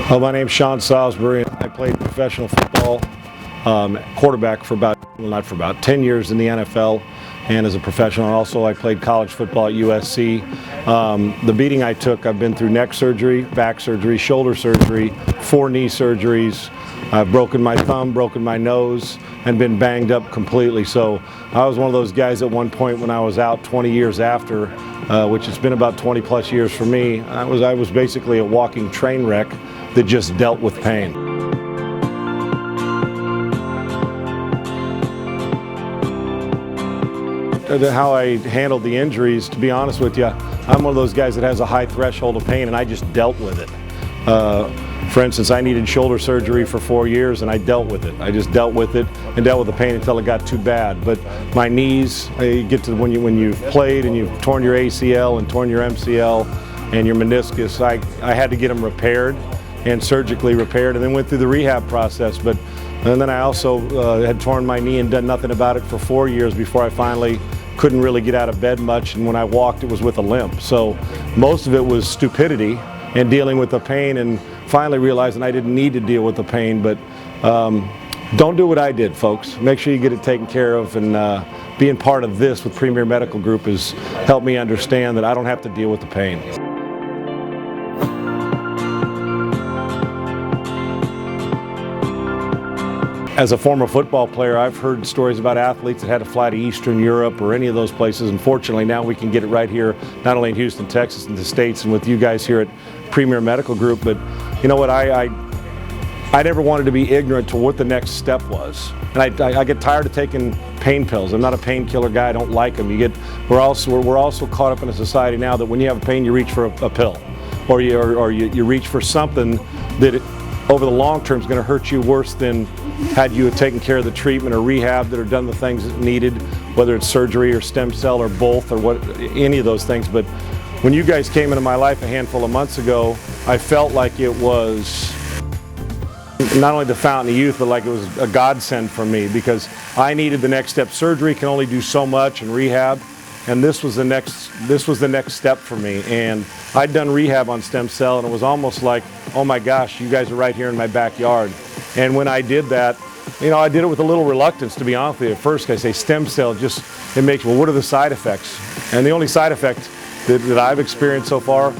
My name's Sean Salisbury. I played professional football, quarterback for not for about 10 years in the NFL, and as a professional also I played college football at USC. The beating I took, I've been through neck surgery, back surgery, shoulder surgery, 4 knee surgeries. I've broken my thumb, broken my nose, and been banged up completely. So I was one of those guys at one point when I was out 20 years after, which has been about 20 plus years for me. I was basically a walking train wreck that just dealt with pain. How I handled the injuries, to be honest with you, I'm one of those guys that has a high threshold of pain, and I just dealt with it. For instance, I needed shoulder surgery for 4 years, and I dealt with it. I just dealt with it and dealt with the pain until it got too bad. But my knees, you get to when you've played and you've torn your ACL and torn your MCL and your meniscus, I had to get them repaired and surgically repaired, and then went through the rehab process. And then I also had torn my knee and done nothing about it for 4 years before I finally couldn't really get out of bed much, and when I walked it was with a limp. So most of it was stupidity and dealing with the pain, and finally realizing I didn't need to deal with the pain. But don't do what I did, folks. Make sure you get it taken care of, and being part of this with Premier Medical Group has helped me understand that I don't have to deal with the pain. As a former football player, I've heard stories about athletes that had to fly to Eastern Europe or any of those places. Unfortunately, now we can get it right here, not only in Houston, Texas, and the States, and with you guys here at Premier Medical Group. But you know what, I never wanted to be ignorant to what the next step was. And I get tired of taking pain pills. I'm not a painkiller guy. I don't like them. We're also caught up in a society now that when you have pain, you reach for a pill, or you reach for something that over the long term is going to hurt you worse than had you taken care of the treatment or rehab that are done the things that needed, whether it's surgery or stem cell or both or any of those things. But when you guys came into my life a handful of months ago, I felt like it was not only the fountain of youth, but like it was a godsend for me, because I needed the next step. Surgery can only do so much, and rehab, and this was the next step for me. And I'd done rehab on stem cell, and it was almost like, oh my gosh, you guys are right here in my backyard. And when I did that, you know, I did it with a little reluctance, to be honest with you. At first, I say stem cell, it makes, well, what are the side effects? And the only side effect that I've experienced so far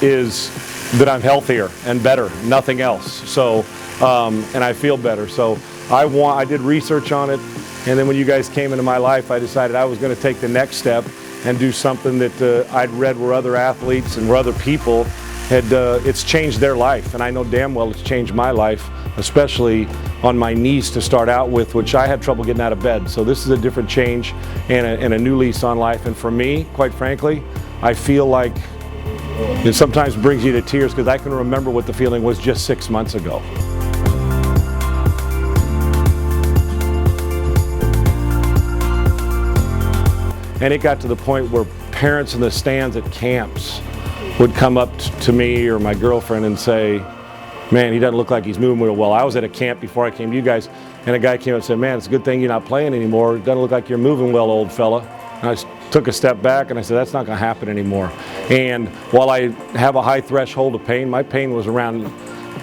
is that I'm healthier and better, nothing else. So, and I feel better. So I did research on it, and then when you guys came into my life, I decided I was going to take the next step and do something that I'd read where other athletes and where other people had, it's changed their life. And I know damn well it's changed my life, especially on my knees to start out with, which I had trouble getting out of bed. So this is a different change and a new lease on life. And for me, quite frankly, I feel like it sometimes brings you to tears, because I can remember what the feeling was just 6 months ago. And it got to the point where parents in the stands at camps would come up to me or my girlfriend and say, man, he doesn't look like he's moving real well. I was at a camp before I came to you guys, and a guy came up and said, man, it's a good thing you're not playing anymore. It doesn't look like you're moving well, old fella. And I took a step back and I said, that's not going to happen anymore. And while I have a high threshold of pain, my pain was around,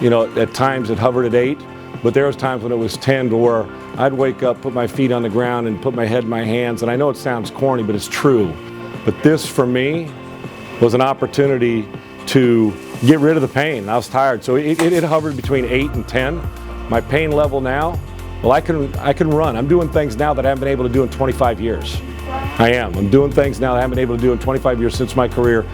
you know, at times it hovered at 8, but there was times when it was 10, to where I'd wake up, put my feet on the ground, and put my head in my hands. And I know it sounds corny, but it's true. But this, for me, was an opportunity to get rid of the pain. I was tired, so it hovered between 8 and 10. My pain level now, well, I can run. I'm doing things now that I haven't been able to do in 25 years. I'm doing things now that I haven't been able to do in 25 years since my career.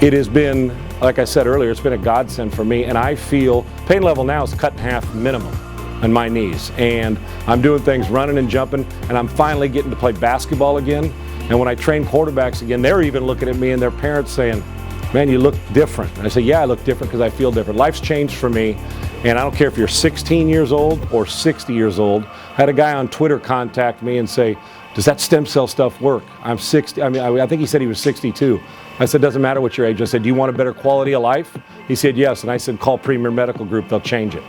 It has been, like I said earlier, it's been a godsend for me, and I feel pain level now is cut in half minimum on my knees. And I'm doing things, running and jumping, and I'm finally getting to play basketball again. And when I train quarterbacks again, they're even looking at me and their parents saying, man, you look different. And I say, yeah, I look different because I feel different. Life's changed for me, and I don't care if you're 16 years old or 60 years old. I had a guy on Twitter contact me and say, does that stem cell stuff work? I'm 60, I think he said he was 62. I said, doesn't matter what your age. I said, do you want a better quality of life? He said, yes. And I said, call Premier Medical Group, they'll change it.